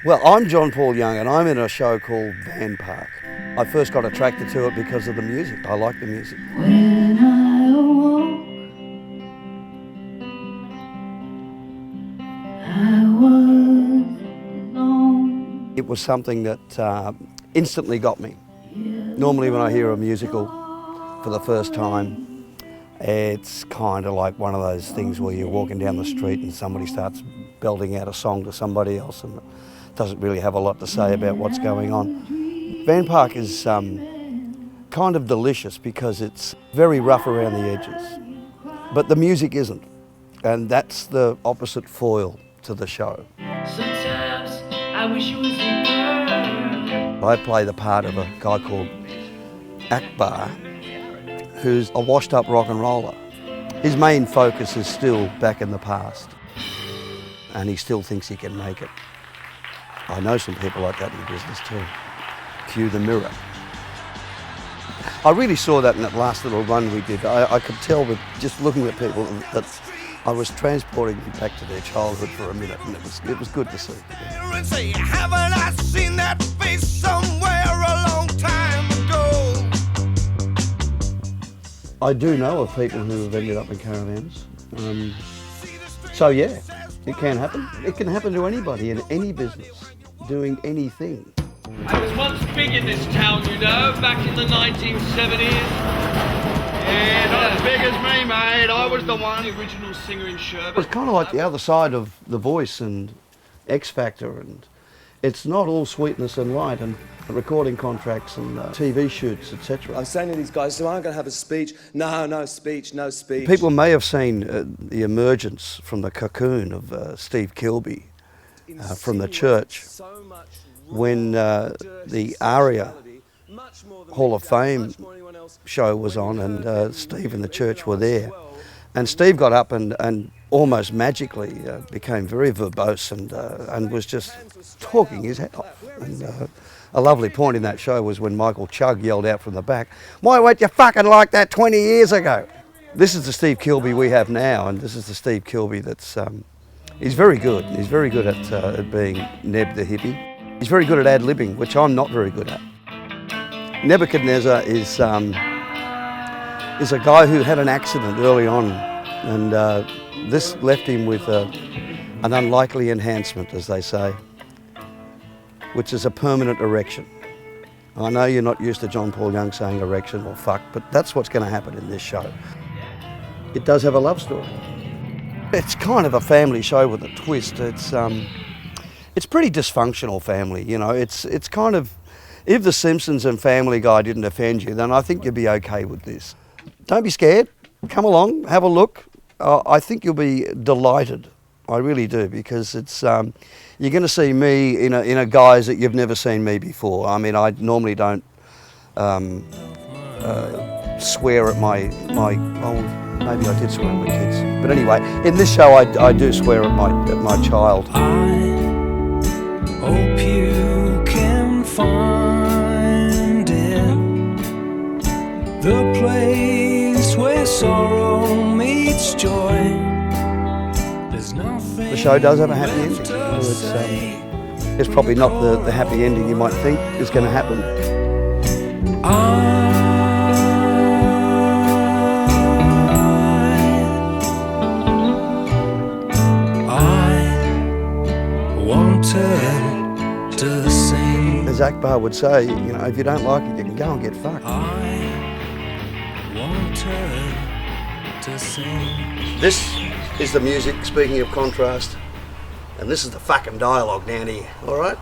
Well, I'm John Paul Young and I'm in a show called Van Park. I first got attracted to it because of the music. I like the music. When I awoke, I was alone. It was something that instantly got me. Normally when I hear a musical for the first time, it's kind of like one of those things where you're walking down the street and somebody starts belting out a song to somebody else and doesn't really have a lot to say about what's going on. Van Park is kind of delicious because it's very rough around the edges, but the music isn't, and that's the opposite foil to the show. Sometimes I wish it was a girl. I play the part of a guy called Appel, who's a washed-up rock and roller. His main focus is still back in the past, and he still thinks he can make it. I know some people like that in business too. Cue the mirror. I really saw that in that last little run we did. I could tell with just looking at people that I was transporting them back to their childhood for a minute, and it was good to see. Haven't I seen that face somewhere a long time ago? I do know of people who have ended up in caravans. So yeah, it can happen. It can happen to anybody in any business, doing anything. I was once big in this town, you know, back in the 1970s. Yeah, not as big as me, mate. I was the one. The original singer in Sherbet. It's kind of like the other side of The Voice and X Factor, and it's not all sweetness and light and recording contracts and TV shoots, etc. I'm saying to these guys, so I'm going to have a speech. No speech, no speech. People may have seen the emergence from the cocoon of Steve Kilbey from the church when the ARIA Hall of Fame show was on, and Steve and the church were there. And Steve got up and almost magically became very verbose and was just talking his head off. And a lovely point in that show was when Michael Chugg yelled out from the back, "Why weren't you fucking like that 20 years ago?" This is the Steve Kilbey we have now, and this is the Steve Kilbey that's, he's very good. He's very good at being Neb the hippie. He's very good at ad-libbing, which I'm not very good at. Nebuchadnezzar is a guy who had an accident early on, and this left him with an unlikely enhancement, as they say, which is a permanent erection. I know you're not used to John Paul Young saying erection or fuck, but that's what's going to happen in this show. It does have a love story. It's kind of a family show with a twist. It's pretty dysfunctional family, you know. It's kind of, if The Simpsons and Family Guy didn't offend you, then I think you'd be okay with this. Don't be scared. Come along, have a look. I think you'll be delighted. I really do, because it's you're going to see me in a guise that you've never seen me before. I mean, I normally don't swear at my maybe I did swear at my kids, but anyway, in this show I do swear at my child. I hope you can find it, the place where sorrow meets joy. There's nothing. The show does have a happy ending. It's probably not the happy ending you might think is going to happen. I wanted to sing. As Akbar would say, you know, if you don't like it, you can go and get fucked. I wanted to sing. This is the music, speaking of contrast, and this is the fucking dialogue down here, all right?